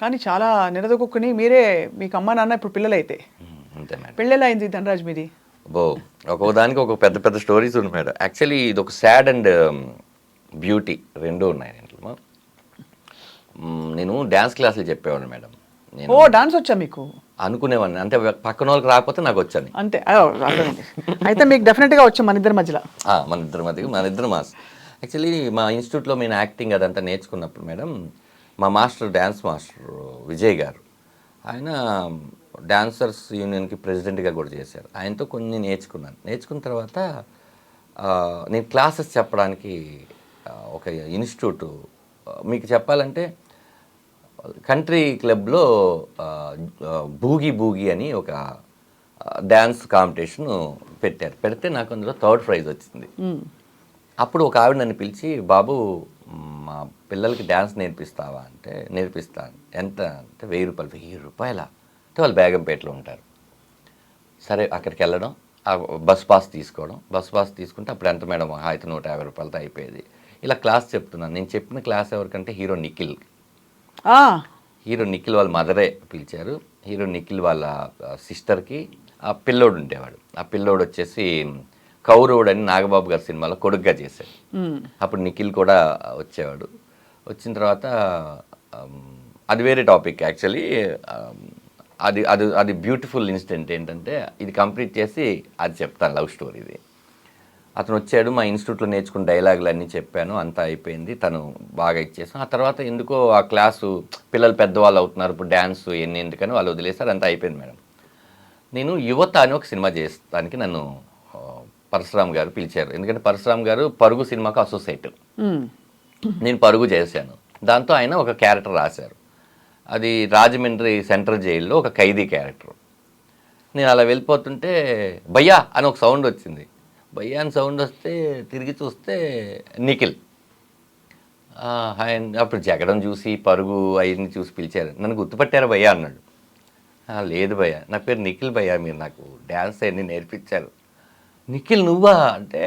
కానీ చాలా నిలదొక్కుని మీరే మీకు అమ్మ నాన్న ఇప్పుడు పిల్లలైతే అంతే మేడం. పెళ్ళెలా అయింది ధనరాజ్ మీది? బో ఒక్కొక్కదానికి ఒక పెద్ద పెద్ద స్టోరీస్ ఉన్నాయి మేడం. యాక్చువల్లీ ఇది ఒక సాడ్ అండ్ బ్యూటీ రెండూ ఉన్నాయి దీంట్లో. నేను డ్యాన్స్ క్లాసులు చెప్పేవాడిని మేడం. నేను డాన్స్ వచ్చా మీకు? అనుకునేవాడిని, అంటే పక్కన వాళ్ళకి రాకపోతే నాకు వచ్చాను అంతే. అర్థమైంది. అయితే మీకు డెఫినెట్గా వచ్చు మన ఇద్దరి మధ్యలో. మన ఇద్దరు మాస్. యాక్చువల్లీ మా ఇన్స్టిట్యూట్లో నేను యాక్టింగ్ అదంతా నేర్చుకున్నప్పుడు మేడం, మా మాస్టర్ డ్యాన్స్ మాస్టర్ విజయ్ గారు, ఆయన డాన్సర్స్ యూనియన్కి ప్రెసిడెంట్గా కూడా చేశారు. ఆయనతో కొన్ని నేర్చుకున్నాను. నేర్చుకున్న తర్వాత నేను క్లాసెస్ చెప్పడానికి ఒక ఇన్స్టిట్యూట్, మీకు చెప్పాలంటే కంట్రీ క్లబ్లో బూగీ అని ఒక డ్యాన్స్ కాంపిటీషన్ పెట్టారు. పెడితే నాకు అందులో 3rd ప్రైజ్ వచ్చింది. అప్పుడు ఒక ఆవిడ నన్ను పిలిచి, బాబు మా పిల్లలకి డ్యాన్స్ నేర్పిస్తావా అంటే, నేర్పిస్తాను. ఎంత అంటే 1000 రూపాయలు. 1000 రూపాయల అంటే వాళ్ళు బేగంపేటలో ఉంటారు. సరే అక్కడికి వెళ్ళడం, బస్ పాస్ తీసుకోవడం. బస్ పాస్ తీసుకుంటే అప్పుడు ఎంత మేడం, అయితే 150 రూపాయలతో అయిపోయేది. ఇలా క్లాస్ చెప్తున్నాను. నేను చెప్పిన క్లాస్ ఎవరికంటే హీరో నిఖిల్ వాళ్ళ మదరే పిలిచారు. హీరో నిఖిల్ వాళ్ళ సిస్టర్కి ఆ పిల్లోడు ఉండేవాడు. ఆ పిల్లోడు వచ్చేసి కౌరవుడు అని నాగబాబు గారి సినిమాలో కొడుగ్గా చేశాడు. అప్పుడు నిఖిల్ కూడా వచ్చేవాడు. వచ్చిన తర్వాత అది వేరే టాపిక్ యాక్చువల్లీ. అది అది అది బ్యూటిఫుల్ ఇన్సిడెంట్ ఏంటంటే, ఇది కంప్లీట్ చేసి అది చెప్తాను, లవ్ స్టోరీ ఇది. అతను వచ్చాడు, మా ఇన్స్టిట్యూట్లో నేర్చుకున్న డైలాగులు అన్నీ చెప్పాను, అంతా అయిపోయింది. తను బాగా ఇచ్చేసాం. ఆ తర్వాత ఎందుకో ఆ క్లాసు పిల్లలు పెద్దవాళ్ళు అవుతున్నారు, ఇప్పుడు డ్యాన్స్ ఎందుకని వాళ్ళు వదిలేసారు, అంతా అయిపోయింది మేడం. నేను యువత అని ఒక సినిమా చేస్తానికి నన్ను పరశురామ్ గారు పిలిచారు. ఎందుకంటే పరశురామ్ గారు పరుగు సినిమాకు అసోసియేట్, నేను పరుగు చేశాను. దాంతో ఆయన ఒక క్యారెక్టర్ రాశారు. అది రాజమండ్రి సెంట్రల్ జైల్లో ఒక ఖైదీ క్యారెక్టర్. నేను అలా వెళ్ళిపోతుంటే భయ్యా అని ఒక సౌండ్ వచ్చింది. భయ్యా అని సౌండ్ వస్తే తిరిగి చూస్తే నిఖిల్. అప్పుడు జగడం చూసి పరుగు అవన్నీ చూసి పిలిచారు. నన్ను గుర్తుపట్టారా భయ్యా అన్నాడు. లేదు భయ్యా, నా పేరు నిఖిల్ భయ్యా, మీరు నాకు డ్యాన్స్ అన్నీ నేర్పించారు. నిఖిల్ నువ్వా అంటే,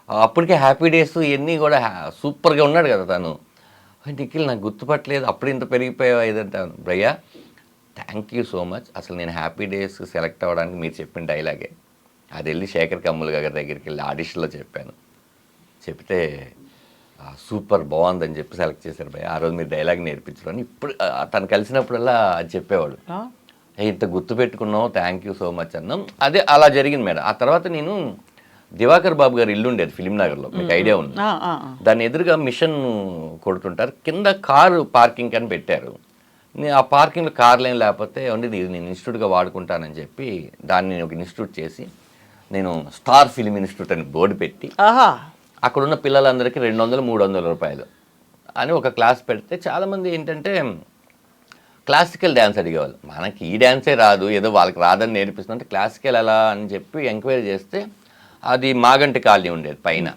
అప్పటికే హ్యాపీ డేస్ ఇవన్నీ కూడా సూపర్గా ఉన్నాడు కదా తను. నిఖిల్ నాకు గుర్తుపట్టలేదు, అప్పుడు ఇంత పెరిగిపోయావా ఇదంటాను. భయ్యా థ్యాంక్ యూ సో మచ్. అసలు నేను హ్యాపీ డేస్ సెలెక్ట్ అవ్వడానికి మీరు చెప్పిన డైలాగే, అది వెళ్ళి శేఖర్ కమ్ముల గారి దగ్గరికి వెళ్ళి ఆడిషన్లో చెప్పాను. చెప్తే సూపర్ బాగుందని చెప్పి సెలెక్ట్ చేశారు భయ్య. ఆ రోజు మీరు డైలాగ్ నేర్పించడం అని ఇప్పుడు తను కలిసినప్పుడల్లా అది చెప్పేవాడు. ఇంత గుర్తుపెట్టుకున్నావు, థ్యాంక్ యూ సో మచ్ అన్నాం. అదే అలా జరిగింది మేడం. ఆ తర్వాత నేను దివాకర్ బాబు గారు ఇల్లు ఉండేది ఫిలిం నగర్లో, మీకు ఐడియా ఉంది. దాని ఎదురుగా మిషన్ కొడుతుంటారు, కింద కారు పార్కింగ్ అని పెట్టారు. నేను ఆ పార్కింగ్లో కార్లు ఏం లేకపోతే ఇది నేను ఇన్స్టిట్యూట్గా వాడుకుంటానని చెప్పి దాన్ని నేను ఒక ఇన్స్టిట్యూట్ చేసి, నేను స్టార్ ఫిలిం ఇన్స్టిట్యూట్ అని బోర్డు పెట్టి అక్కడున్న పిల్లలందరికీ 200-300 రూపాయలు అని ఒక క్లాస్ పెడితే చాలామంది ఏంటంటే క్లాసికల్ డ్యాన్స్ అడిగేవాళ్ళు. మనకి ఈ డ్యాన్సే రాదు, ఏదో వాళ్ళకి రాదని నేర్పిస్తుంటే క్లాసికల్ ఎలా అని చెప్పి ఎంక్వైరీ చేస్తే అది మాగంటి కాలనీ ఉండేది పైన.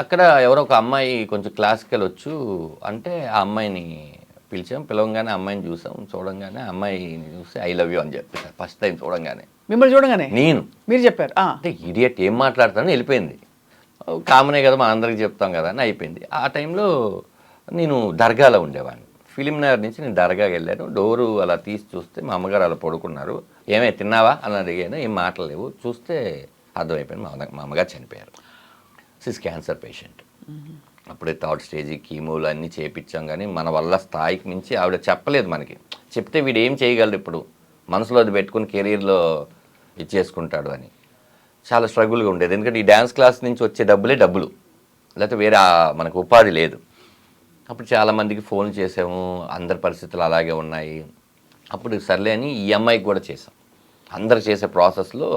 అక్కడ ఎవరో ఒక అమ్మాయి కొంచెం క్లాసికల్ వచ్చు అంటే ఆ అమ్మాయిని పిలిచాం. పిలవంగానే అమ్మాయిని చూసాం. చూడంగానే అమ్మాయిని చూసి ఐ లవ్ యూ అని చెప్పారు ఫస్ట్ టైం చూడంగానే. మిమ్మల్ని చూడగానే మీరు చెప్పారు అంటే ఇడియట్ ఏం మాట్లాడతానని వెళ్ళిపోయింది. కామనే కదా మన అందరికి చెప్తాం కదా అని అయిపోయింది. ఆ టైంలో నేను దర్గాలో ఉండేవాడిని. ఫిలిం నగర్ నుంచి నేను దర్గాకి వెళ్ళాను. డోరు అలా తీసి చూస్తే మా అమ్మగారు అలా పడుకున్నారు. ఏమే తిన్నావా అని అడిగాను. ఏం మాటలేవు. చూస్తే అర్థమైపోయింది మా అమ్మగారు చనిపోయారు. She's cancer patient. అప్పుడే 3rd స్టేజ్ కీమోలు అన్నీ చేయించాం. కానీ మన వల్ల స్థాయికి మించి ఆవిడ చెప్పలేదు మనకి. చెప్తే వీడు ఏం చేయగలడు ఇప్పుడు, మనసులో అది పెట్టుకుని కెరీర్లో ఇచ్చేసుకుంటాడు అని. చాలా స్ట్రగుల్గా ఉండేది. ఎందుకంటే ఈ డ్యాన్స్ క్లాస్ నుంచి వచ్చే డబ్బులు, లేకపోతే వేరే మనకు ఉపాధి లేదు. అప్పుడు చాలామందికి ఫోన్ చేసాము, అందరి పరిస్థితులు అలాగే ఉన్నాయి. అప్పుడు సర్లే అని ఈ అమ్మాయికి కూడా చేసాం. అందరు చేసే ప్రాసెస్లో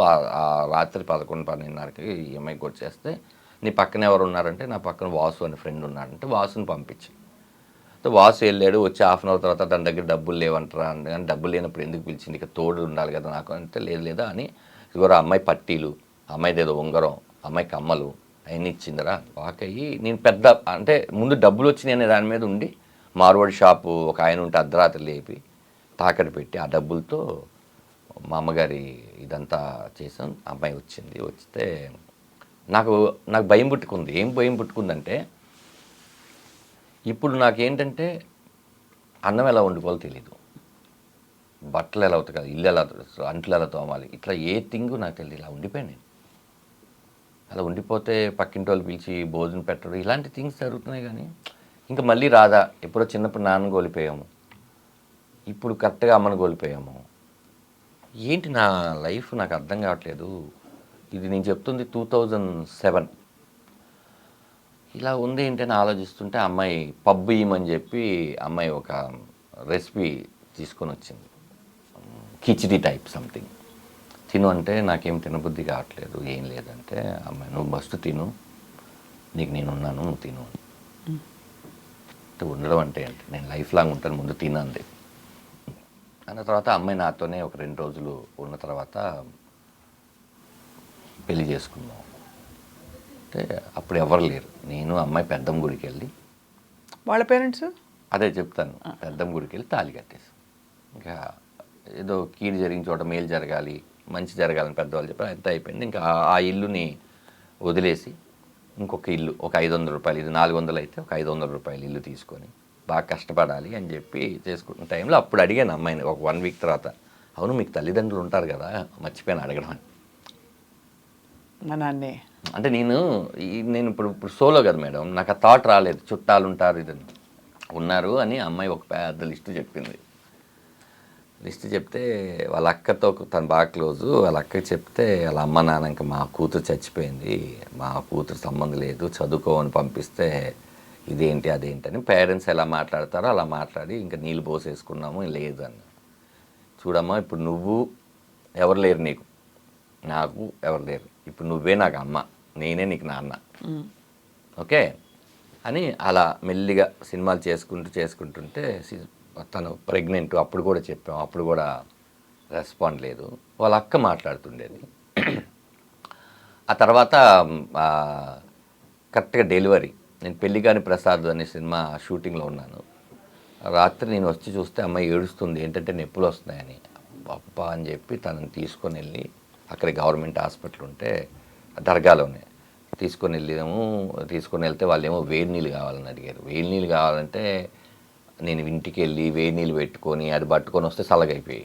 ఆ రాత్రి 11-12:30కి ఈ అమ్మాయికి కూడా చేస్తే, నీ పక్కన ఎవరు ఉన్నారంటే, నా పక్కన వాసు అనే ఫ్రెండ్ ఉన్నాడంటే వాసుని పంపించాను. వాసు వెళ్ళాడు. వచ్చి హాఫ్ అన్ అవర్ తర్వాత దాని దగ్గర డబ్బులు లేవంటారా అంటే, కానీ డబ్బులు లేనప్పుడు ఎందుకు పిలిచింది, ఇక తోడు ఉండాలి కదా నాకు అంటే, లేదా అని ఇదిగో అమ్మాయి పట్టీలు, అమ్మాయిది ఏదో ఉంగరం, అమ్మాయి కమ్మలు అవన్నీ ఇచ్చిందిరా. వాకయ్యి నేను పెద్ద అంటే ముందు డబ్బులు వచ్చినాయి అనే దాని మీద ఉండి మార్వాడి షాపు ఒక ఆయన ఉంటే అర్ధరాత్రి లేపి తాకట్టు పెట్టి ఆ డబ్బులతో మా అమ్మగారి ఇదంతా చేసాం. అమ్మాయి వచ్చింది. వస్తే నాకు భయం పుట్టుకుంది. ఏం భయం పుట్టుకుందంటే, ఇప్పుడు నాకేంటంటే అన్నం ఎలా వండుకోవాలో తెలీదు, బట్టలు ఎలా ఉతకాలి, ఇల్లు ఎలా అంట్లు ఎలా తోమాలి, ఇట్లా ఏ థింగ్ నాకు తెలియదు. ఇలా ఉండిపోయాను నేను. అలా ఉండిపోతే పక్కింటి వాళ్ళు పిలిచి భోజనం పెట్టడం ఇలాంటి థింగ్స్ జరుగుతున్నాయి. కానీ ఇంకా మళ్ళీ రాదా, ఎప్పుడో చిన్నప్పుడు నాన్న కోల్పోయాము, ఇప్పుడు కరెక్ట్గా అమ్మను కోల్పోయాము. ఏంటి నా లైఫ్ నాకు అర్థం కావట్లేదు. ఇది నేను చెప్తుంది 2007. ఇలా ఉంది ఏంటని ఆలోచిస్తుంటే అమ్మాయి పబ్బు ఇయ్యమని చెప్పి అమ్మాయి ఒక రెసిపీ తీసుకొని వచ్చింది, కిచిడి టైప్ సంథింగ్. తిను అంటే నాకేం తినబుద్ధి కావట్లేదు, ఏం లేదంటే అమ్మాయి నువ్వు ఫస్ట్ తిను, నీకు నేను ఉన్నాను, నువ్వు తిను అంటే ఉండడం అంటే ఏంటి, నేను లైఫ్ లాంగ్ ఉంటాను, ముందు తిను అంది. అన్న తర్వాత అమ్మాయి నాతోనే ఒక 2 రోజులు ఉన్న తర్వాత పెళ్లి చేసుకున్నాం. అంటే అప్పుడు ఎవరు లేరు, నేను అమ్మాయి పెద్దమ్మ గుడికి వెళ్ళి, వాళ్ళ పేరెంట్స్ అదే చెప్తాను, పెద్దమ్మ గుడికి వెళ్ళి తాళి కట్టేసి, ఇంకా ఏదో కీడు జరిగిన చోట మేలు జరగాలి, మంచి జరగాలని పెద్దవాళ్ళు చెప్పారు. అంత అయిపోయింది. ఇంకా ఆ ఇల్లుని వదిలేసి ఇంకొక ఇల్లు, ఒక 500 రూపాయలు, ఇది 400 అయితే ఒక 500 రూపాయలు ఇల్లు తీసుకొని బాగా కష్టపడాలి అని చెప్పి చేసుకుంటున్న టైంలో అప్పుడు అడిగాను అమ్మాయిని ఒక 1 వీక్ తర్వాత, అవును మీకు తల్లిదండ్రులు ఉంటారు కదా, మర్చిపోయాను అడగడం అని. మా నాన్నే అంటే నేను ఇప్పుడు సోలో కదా మేడం, నాకు ఆ థాట్ రాలేదు, చుట్టాలు ఉంటారు ఇదని ఉన్నారు అని. అమ్మాయి ఒక పెద్ద లిస్టు చెప్పింది. లిస్ట్ చెప్తే వాళ్ళ అక్కతో తను బాగా క్లోజు, వాళ్ళ అక్కకి చెప్తే వాళ్ళ అమ్మ నాన్న ఇంకా మా కూతురు చచ్చిపోయింది, మా కూతురు సంబంధం లేదు, చదువుకోమని పంపిస్తే ఇదేంటి అదేంటి అని పేరెంట్స్ ఎలా మాట్లాడతారో అలా మాట్లాడి ఇంకా నీళ్ళు పోసేసుకున్నాము. లేదు అని, చూడమ్మా ఇప్పుడు నువ్వు ఎవరు లేరు, నీకు నాకు ఎవరు లేరు, ఇప్పుడు నువ్వే నాకు అమ్మ, నేనే నీకు నాన్న, ఓకే అని అలా మెల్లిగా సినిమాలు చేసుకుంటుంటే తను ప్రెగ్నెంట్, అప్పుడు కూడా చెప్పాం, అప్పుడు కూడా రెస్పాండ్ లేదు. వాళ్ళ అక్క మాట్లాడుతుండేది. ఆ తర్వాత కరెక్ట్గా డెలివరీ, నేను పెళ్ళిగాని ప్రసాద్ అనే సినిమా షూటింగ్లో ఉన్నాను. రాత్రి నేను వచ్చి చూస్తే అమ్మాయి ఏడుస్తుంది, ఏంటంటే నొప్పులు వస్తున్నాయని. అబ్బా అని చెప్పి తనని తీసుకొని వెళ్ళి అక్కడ గవర్నమెంట్ హాస్పిటల్ ఉంటే దర్గాలోనే తీసుకొని వెళ్తే వాళ్ళు ఏమో వేడి నీళ్ళు కావాలని అడిగారు. వేడి నీళ్ళు కావాలంటే నేను ఇంటికి వెళ్ళి వేడి నీళ్ళు పెట్టుకొని అది పట్టుకొని వస్తే చల్లగైపోయి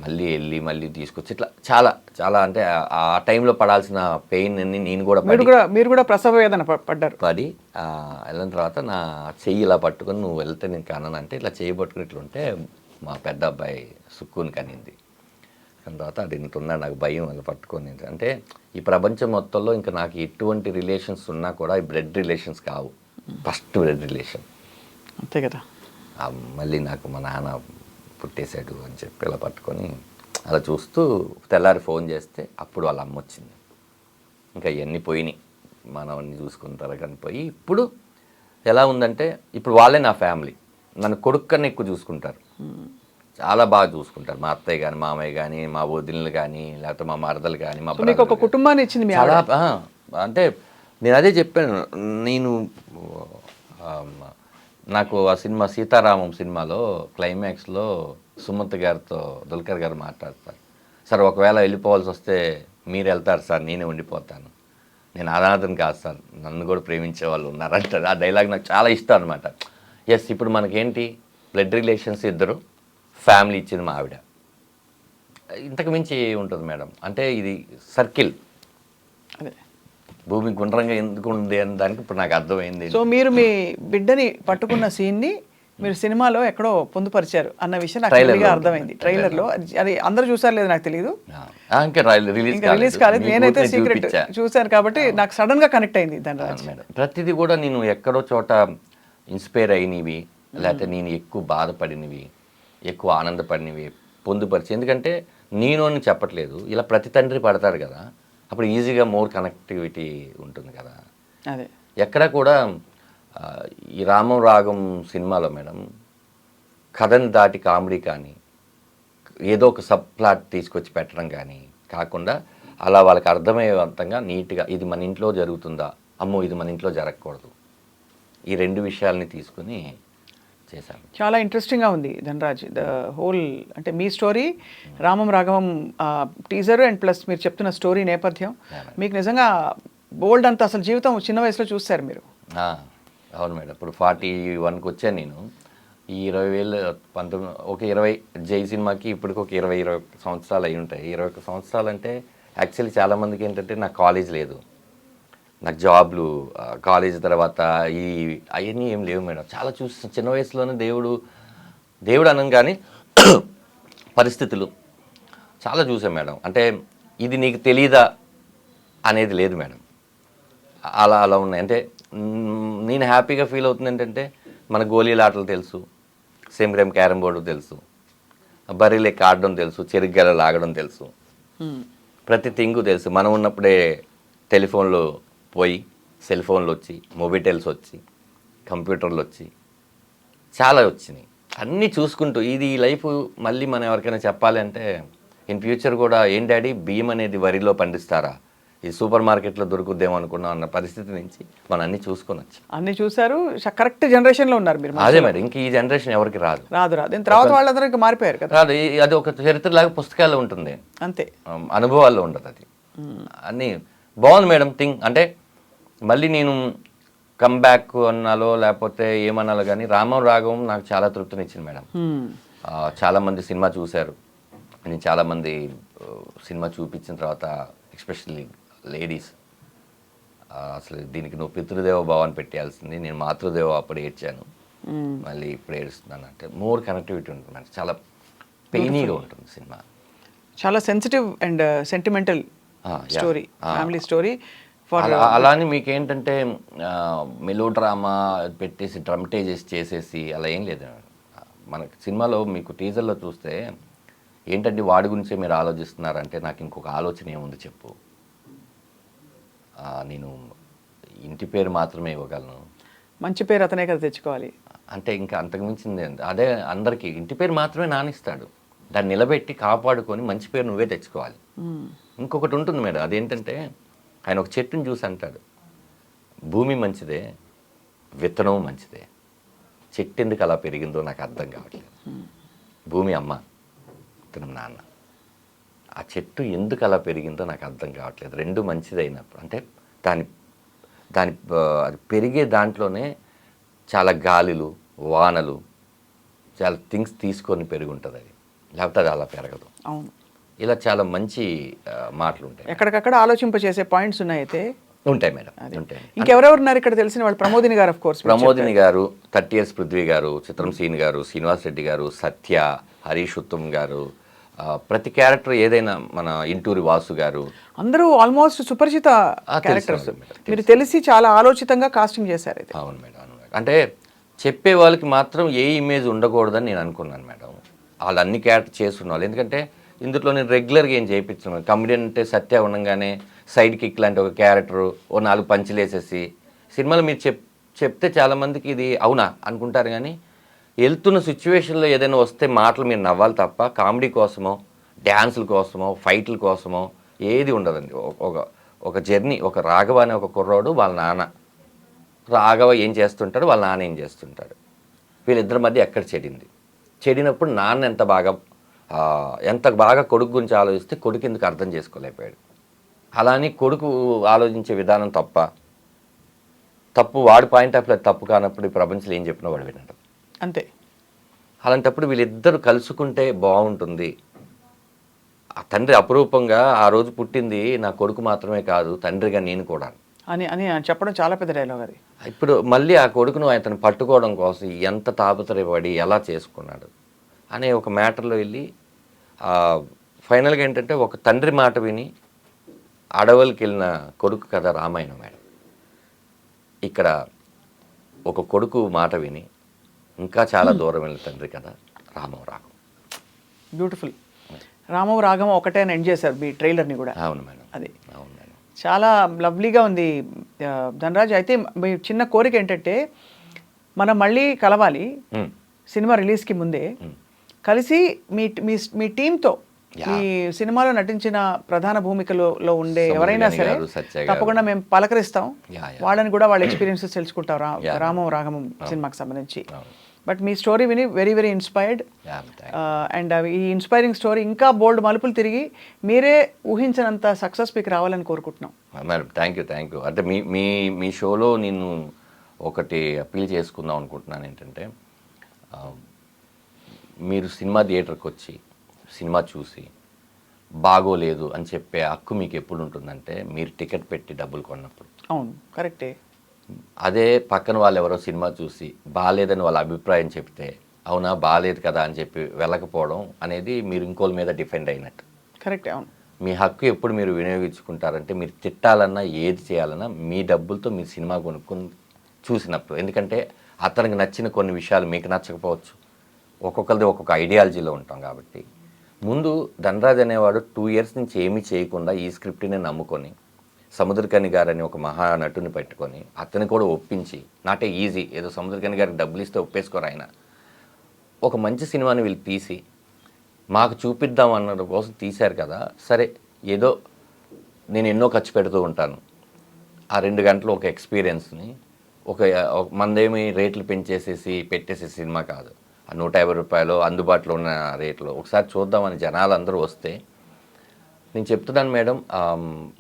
మళ్ళీ తీసుకొచ్చి ఇట్లా చాలా చాలా అంటే ఆ టైంలో పడాల్సిన పెయిన్ అన్ని నేను కూడా మీరు కూడా ప్రసవ వేదన పడ్డారు. వెళ్ళిన తర్వాత నా చెయ్యి ఇలా పట్టుకొని నువ్వు వెళ్తే నేను కన్నానంటే ఇట్లా చెయ్యి పట్టుకుని ఇట్లుంటే మా పెద్ద అబ్బాయి సుక్కుని కనింది. దాని తర్వాత అది ఇంటున్నా నాకు భయం అలా పట్టుకొని. అంటే ఈ ప్రపంచం మొత్తంలో ఇంకా నాకు ఎటువంటి రిలేషన్స్ ఉన్నా కూడా ఈ బ్లడ్ రిలేషన్స్ కావు, ఫస్ట్ బ్లడ్ రిలేషన్ అంతే కదా. మళ్ళీ నాకు మా నాన్న పుట్టేశాడు అని చెప్పి ఇలా పట్టుకొని అలా చూస్తూ తెల్లారి ఫోన్ చేస్తే అప్పుడు వాళ్ళ అమ్మ వచ్చింది. ఇంకా ఇవన్నీ పోయినాయి, మనవన్నీ చూసుకుంటారు కానీ పోయి. ఇప్పుడు ఎలా ఉందంటే ఇప్పుడు వాళ్ళే నా ఫ్యామిలీ, నన్ను కొడుకు కన్నా ఎక్కువ చూసుకుంటారు, చాలా బాగా చూసుకుంటారు. మా అత్తయ్య కానీ మామయ్య కానీ మా వదినలు కానీ లేకపోతే మా మరదలు కానీ మా మీకు ఒక కుటుంబాన్ని ఇచ్చింది చాలా. అంటే నేను అదే చెప్పాను, నేను నాకు ఆ సినిమా సీతారామం సినిమాలో క్లైమాక్స్లో సుమంత్ గారితో దుల్కర్ గారు మాట్లాడతారు, సార్ ఒకవేళ వెళ్ళిపోవాల్సి వస్తే మీరు వెళ్తారు సార్, నేనే ఉండిపోతాను, నేను అనాథని కాదు సార్, నన్ను కూడా ప్రేమించే వాళ్ళు ఉన్నారంటారు. ఆ డైలాగ్ నాకు చాలా ఇష్టం అనమాట. ఎస్, ఇప్పుడు మనకేంటి బ్లడ్ రిలేషన్స్ ఇద్దరు, ఫ్యామిలీ ఇచ్చింది మా ఆవిడ, ఇంతకు మించి ఉంటుంది మేడం. అంటే ఇది సర్కిల్, అదే భూమి గుండ్రంగా ఎందుకు ఉంది అని దానికి ఇప్పుడు నాకు అర్థమైంది. సో మీరు మీ బిడ్డని పట్టుకున్న సీన్ని మీరు సినిమాలో ఎక్కడో పొందుపరిచారు అన్న విషయం నాకు క్లియర్గా అర్థమైంది. ట్రైలర్లో అది అందరూ చూసారు లేదు నాకు తెలియదు, ఇంకా రిలీజ్ కాలేదు. నేనైతే సీక్రెట్ చూశాను కాబట్టి నాకు సడన్ గా కనెక్ట్ అయింది దాని. ప్రతిదీ కూడా నేను ఎక్కడో చోట ఇన్స్పైర్ అయినవి, లేకపోతే నేను ఎక్కువ బాధపడినవి, ఎక్కువ ఆనందపడినవి పొందుపరిచి, ఎందుకంటే నేను అని చెప్పట్లేదు, ఇలా ప్రతి తండ్రి పడతారు కదా, అప్పుడు ఈజీగా మోర్ కనెక్టివిటీ ఉంటుంది కదా. అదే ఎక్కడ కూడా ఈ రామం రాగం సినిమాలో మేడం కథని దాటి కామెడీ కానీ ఏదో ఒక సబ్ ప్లాట్ తీసుకొచ్చి పెట్టడం కానీ కాకుండా అలా వాళ్ళకి అర్థమయ్యేంతంగా నీట్గా ఇది మన ఇంట్లో జరుగుతుందా, అమ్మో ఇది మన ఇంట్లో జరగకూడదు, ఈ 2 విషయాలని తీసుకుని చేశాను. చాలా ఇంట్రెస్టింగ్గా ఉంది ధనరాజ్, ద హోల్ అంటే మీ story, Ramam Raghavam teaser and plus మీరు చెప్తున్న స్టోరీ నేపథ్యం. మీకు నిజంగా బోల్డ్ అంత అసలు జీవితం చిన్న వయసులో చూస్తారు మీరు. అవును మేడం, ఇప్పుడు 41కి వచ్చాను నేను. ఈ 20,000 ఒక 20 జై సినిమాకి ఇప్పటికి ఒక 21 సంవత్సరాలు అయి ఉంటాయి. 21 సంవత్సరాలు అంటే యాక్చువల్లీ చాలామందికి ఏంటంటే నాకు కాలేజ్ లేదు, నాకు జాబ్లు, కాలేజ్ తర్వాత అవన్నీ ఏం లేవు మేడం. చాలా చూసి చిన్న వయసులోనే దేవుడు అనగానే పరిస్థితులు చాలా చూసాం మేడం. అంటే ఇది నీకు తెలీదా అనేది లేదు మేడం. అలా ఉన్నాయి. అంటే నేను హ్యాపీగా ఫీల్ అవుతుంది ఏంటంటే మన గోళీల ఆటలు తెలుసు, సేమ్ గేమ్ క్యారమ్ బోర్డు తెలుసు, బర్రెలెక్క ఆడడం తెలుసు, చెరుగ్గల లాగడం తెలుసు, ప్రతి థింగు తెలుసు. మనం ఉన్నప్పుడే టెలిఫోన్లు పోయి సెల్ ఫోన్లు వచ్చి, మొబైటెల్స్ వచ్చి, కంప్యూటర్లు వచ్చి చాలా వచ్చినాయి. అన్నీ చూసుకుంటూ ఈ లైఫ్ మళ్ళీ మనం ఎవరికైనా చెప్పాలి అంటే ఇన్ ఫ్యూచర్ కూడా ఏం డాడీ బియ్యం అనేది వరిలో పండిస్తారా, ఈ సూపర్ మార్కెట్లో దొరుకుద్దేమో అనుకున్నాం అన్న పరిస్థితి నుంచి మనం అన్ని చూసుకొనొచ్చు. అన్ని చూసారు, కరెక్ట్ జనరేషన్లో ఉన్నారు మీరు. అదే మరి ఇంక ఈ జనరేషన్ ఎవరికి రాదు. దీని తర్వాత వాళ్ళందరూ ఇంకా మారిపోయారు కదా. రాదు. అది ఒక చరిత్రలాగా పుస్తకాల్లో ఉంటుంది, అంతే, అనుభవాల్లో ఉండదు. అది అన్నీ బాగుంది మేడం థింగ్. అంటే మళ్ళీ నేను కమ్బ్యాక్ అన్నాలో లేకపోతే ఏమన్నాలో కానీ రామం రాఘవం నాకు చాలా తృప్తినిచ్చింది మేడం. చాలామంది సినిమా చూశారు, నేను చాలామంది సినిమా చూపించిన తర్వాత ఎస్పెషల్లీ లేడీస్ అసలు దీనికి నువ్వు పితృదేవ భావాన్ని పెట్టేయాల్సింది, నేను మాతృదేవ అప్పుడు ఏడ్చాను, మళ్ళీ ఇప్పుడు ఏడుస్తున్నాను అంటే మోర్ కనెక్టివిటీ ఉంటుంది మేడం. చాలా పెయినీగా ఉంటుంది సినిమా. చాలా sensitive and sentimental story, family story. అలా అని మీకేంటంటే మెలో డ్రామా పెట్టేసి డ్రమటైజెస్ చేసేసి అలా ఏం లేదు. మనకి సినిమాలో మీకు టీజర్లో చూస్తే ఏంటంటే వాడి గురించే మీరు ఆలోచిస్తున్నారంటే నాకు ఇంకొక ఆలోచన ఏముంది చెప్పు, నేను ఇంటి పేరు మాత్రమే ఇవ్వగలను, మంచి పేరు అతనే కదా తెచ్చుకోవాలి అంటే ఇంకా అంతకుమించింది అదే. అందరికీ ఇంటి పేరు మాత్రమే నానిస్తాడు, దాన్ని నిలబెట్టి కాపాడుకొని మంచి పేరు నువ్వే తెచ్చుకోవాలి. ఇంకొకటి ఉంటుంది మేడం, అదేంటంటే ఆయన ఒక చెట్టుని చూసి అంటాడు, భూమి మంచిదే, విత్తనం మంచిదే, చెట్టు ఎందుకు అలా పెరిగిందో నాకు అర్థం కావట్లేదు. భూమి అమ్మ, విత్తనం నాన్న, ఆ చెట్టు ఎందుకు అలా పెరిగిందో నాకు అర్థం కావట్లేదు. రెండు మంచిదైనప్పుడు అంటే దాని అది పెరిగే దాంట్లోనే చాలా గాలులు, వానలు, చాలా థింగ్స్ తీసుకొని పెరిగి ఉంటుంది అది, లేకపోతే అది అలా పెరగదు. అవును, ఇలా చాలా మంచి మాటలు ఉంటాయి. ఎక్కడికక్కడ ఆలోచింపచేసే పాయింట్స్ ఉన్నాయి అయితే ఉంటాయి మేడం, ఉంటాయి. ఇంకెవరెవరు ఉన్నారు ఇక్కడ తెలిసిన వాళ్ళు? ప్రమోదిని గారు, ఆఫ్ కోర్స్ ప్రమోదిని గారు, 30 years పృథ్వీ గారు, చిత్రం సీన్ గారు, శ్రీనివాస్ రెడ్డి గారు, సత్య, హరీష్ ఉత్తమ్ గారు, ప్రతి క్యారెక్టర్ ఏదైనా మన ఇంటూరి వాసు గారు, అందరూ ఆల్మోస్ట్ సుపరిచిత క్యారెక్టర్స్. మీరు తెలిసి చాలా ఆలోచితంగా కాస్టింగ్ చేశారు అయితే. అవును మేడం, అవును మేడం. అంటే చెప్పే వాళ్ళకి మాత్రం ఏ ఇమేజ్ ఉండకూడదని నేను అనుకున్నాను మేడం. వాళ్ళు అన్ని క్యారెక్టర్ చేస్తున్న వాళ్ళు, ఎందుకంటే ఇందులో నేను రెగ్యులర్గా ఏం చేయించాను. కమెడియన్ అంటే సత్య ఉండగానే సైడ్ కిక్ లాంటి ఒక క్యారెక్టరు, ఓ 4 పంచులు వేసేసి సినిమాలో మీరు చెప్తే చాలామందికి ఇది అవునా అనుకుంటారు. కానీ వెళ్తున్న సిచ్యువేషన్లో ఏదైనా వస్తే మాటలు మీరు నవ్వాలి తప్ప కామెడీ కోసమో, డ్యాన్సుల కోసమో, ఫైట్ల కోసమో ఏది ఉండదండి. ఒక జర్నీ, ఒక రాఘవ అనే ఒక కుర్రాడు, వాళ్ళ నాన్న రాఘవ ఏం చేస్తుంటాడు, వాళ్ళ నాన్న ఏం చేస్తుంటాడు, వీళ్ళిద్దరి మధ్య ఎక్కడ చెడినప్పుడు నాన్న ఎంత బాగా కొడుకు గురించి ఆలోచిస్తే కొడుకు ఎందుకు అర్థం చేసుకోలేకపోయాడు. అలానే కొడుకు ఆలోచించే విధానం తప్పు వాడి పాయింట్ ఆఫ్ వ్యూ తప్పు కానప్పుడు ఈ ప్రపంచంలో ఏం చెప్పినా వాడు వినడు. అంతే. అలాంటప్పుడు వీళ్ళిద్దరు కలుసుకుంటే బాగుంటుంది. ఆ తండ్రి అపురూపంగా ఆ రోజు పుట్టింది నా కొడుకు మాత్రమే కాదు, తండ్రిగా నేను కూడా అని చెప్పడం చాలా పెద్ద డైలాగ్ అది. ఇప్పుడు మళ్ళీ ఆ కొడుకును అతను పట్టుకోవడం కోసం ఎంత తాపత్రయపడి ఎలా చేసుకున్నాడు అనే ఒక మ్యాటర్లో వెళ్ళి ఫైనల్గా ఏంటంటే ఒక తండ్రి మాట విని అడవులకి వెళ్ళిన కొడుకు కథ రామాయణం మేడం. ఇక్కడ ఒక కొడుకు మాట విని ఇంకా చాలా దూరం వెళ్ళిన తండ్రి కథ రామం రాఘవం. బ్యూటిఫుల్. రామం రాఘవం ఒకటే ఎండ్ చేశారు మీ ట్రైలర్ని కూడా. అవును మేడం, అది అవును మేడం, చాలా లవ్లీగా ఉంది ధనరాజ్. అయితే మీ చిన్న కోరిక ఏంటంటే మనం మళ్ళీ కలవాలి సినిమా రిలీజ్కి ముందే, కలిసి మీ టీంతో ఈ సినిమాలో నటించిన ప్రధాన భూమికలో ఉండే ఎవరైనా సరే తప్పకుండా మేము పలకరిస్తాం, వాళ్ళని కూడా వాళ్ళ ఎక్స్పీరియన్సెస్ తెలుసుకుంటాం రామం రాఘవం సినిమాకి సంబంధించి. బట్ మీ స్టోరీ విని వెరీ వెరీ ఇన్స్పైర్డ్. అండ్ ఈ ఇన్స్పైరింగ్ స్టోరీ ఇంకా బోల్డ్ మలుపులు తిరిగి మీరే ఊహించినంత సక్సెస్ మీకు రావాలని కోరుకుంటున్నాం. Madam thank you. అంటే మీ షోలో నేను ఒకటి అప్పీల్ చేసుకుందాం అనుకుంటున్నాను ఏంటంటే మీరు సినిమా థియేటర్కి వచ్చి సినిమా చూసి బాగోలేదు అని చెప్పే హక్కు మీకు ఎప్పుడు ఉంటుందంటే మీరు టికెట్ పెట్టి డబ్బులు కొన్నప్పుడు. అవును, కరెక్టే. అదే పక్కన వాళ్ళు ఎవరో సినిమా చూసి బాగాలేదని వాళ్ళ అభిప్రాయం చెప్తే అవునా బాగాలేదు కదా అని చెప్పి వెళ్ళకపోవడం అనేది మీరు ఇంకోళ్ళ మీద డిఫెండ్ అయినట్టు. కరెక్టే, అవును. మీ హక్కు ఎప్పుడు మీరు వినియోగించుకుంటారంటే మీరు తిట్టాలన్నా ఏది చేయాలన్నా మీ డబ్బులతో మీరు సినిమా కొనుక్కొని చూసినప్పుడు. ఎందుకంటే అతనికి నచ్చిన కొన్ని విషయాలు మీకు నచ్చకపోవచ్చు, ఒక్కొక్కరిది ఒక్కొక్క ఐడియాలజీలో ఉంటాం కాబట్టి. ముందు ధనరాజ్ అనేవాడు 2 years నుంచి ఏమీ చేయకుండా ఈ స్క్రిప్ట్ని నమ్ముకొని సముద్రకని గారని ఒక మహా నటుని పెట్టుకొని అతని కూడా ఒప్పించి, నాటే ఈజీ ఏదో సముద్రకని గారికి డబ్బులు ఇస్తే ఒప్పేసుకోరు ఆయన, ఒక మంచి సినిమాని వీళ్ళు తీసి మాకు చూపిద్దాం అన్న కోసం తీశారు కదా. సరే ఏదో నేను ఎన్నో ఖర్చు పెడుతూ ఉంటాను, ఆ 2 గంటలు ఒక ఎక్స్పీరియన్స్ని మనదేమి రేట్లు పెంచేసేసి పెట్టేసే సినిమా కాదు. ఆ 150 రూపాయలు అందుబాటులో ఉన్న రేట్లో ఒకసారి చూద్దామని జనాలు అందరూ వస్తే, నేను చెప్తున్నాను మేడం,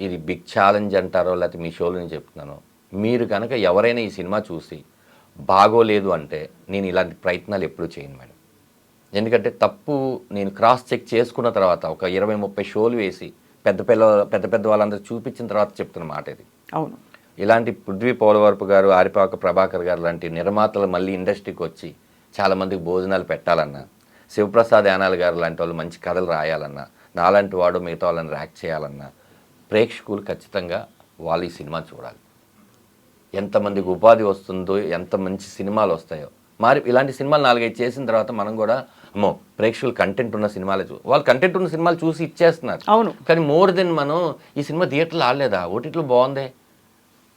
ఇది బిగ్ ఛాలెంజ్ అంటారో లేకపోతే మీ షోలో నేను చెప్తున్నాను, మీరు కనుక ఎవరైనా ఈ సినిమా చూసి బాగోలేదు అంటే నేను ఇలాంటి ప్రయత్నాలు ఎప్పుడూ చేయను మేడం. ఎందుకంటే తప్పు నేను క్రాస్ చెక్ చేసుకున్న తర్వాత ఒక 20-30 షోలు వేసి పెద్ద వాళ్ళందరూ చూపించిన తర్వాత చెప్తున్న మాట ఇది. అవును. ఇలాంటి పృథ్వీ పోలవరపు గారు, ఆరిపాక ప్రభాకర్ గారు లాంటి నిర్మాతలు మళ్ళీ ఇండస్ట్రీకి వచ్చి చాలామందికి భోజనాలు పెట్టాలన్నా, శివప్రసాద్ యానాల్ గారు లాంటి వాళ్ళు మంచి కథలు రాయాలన్నా, నాలాంటి వాడు మిగతా వాళ్ళని ర్యాక్ చేయాలన్నా ప్రేక్షకులు ఖచ్చితంగా వాళ్ళు ఈ సినిమా చూడాలి. ఎంతమందికి ఉపాధి వస్తుందో, ఎంత మంచి సినిమాలు వస్తాయో. మరి ఇలాంటి సినిమాలు 4-5 చేసిన తర్వాత మనం కూడా అమ్మో ప్రేక్షకులు కంటెంట్ ఉన్న సినిమాలే వాళ్ళు కంటెంట్ ఉన్న సినిమాలు చూసి ఇచ్చేస్తున్నారు. అవును. కానీ మోర్ దెన్ మనం ఈ సినిమా థియేటర్లో ఆడలేదా, ఓటీటీలో బాగుందే,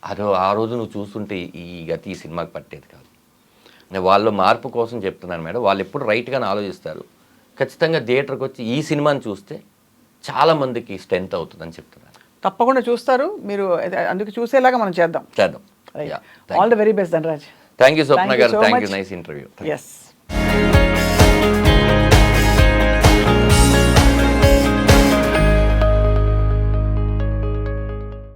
అదో ఆ రోజు నువ్వు చూస్తుంటే ఈ గతి ఈ సినిమాకి పట్టేది కాదు. నేను వాళ్ళు మార్పు కోసం చెప్తున్నాను మేడం. వాళ్ళు ఎప్పుడు రైట్గానే ఆలోచిస్తారు. ఖచ్చితంగా థియేటర్కి వచ్చి ఈ సినిమాని చూస్తే చాలామందికి స్ట్రెంత్ అవుతుందని చెప్తున్నాను. తప్పకుండా చూస్తారు మీరు, అందుకు చూసేలాగా మనం చేద్దాం. చేద్దాం. All the very best Dhanraj. Thank you Swapna Thank you గారు, so thank much. You, nice interview. Yes.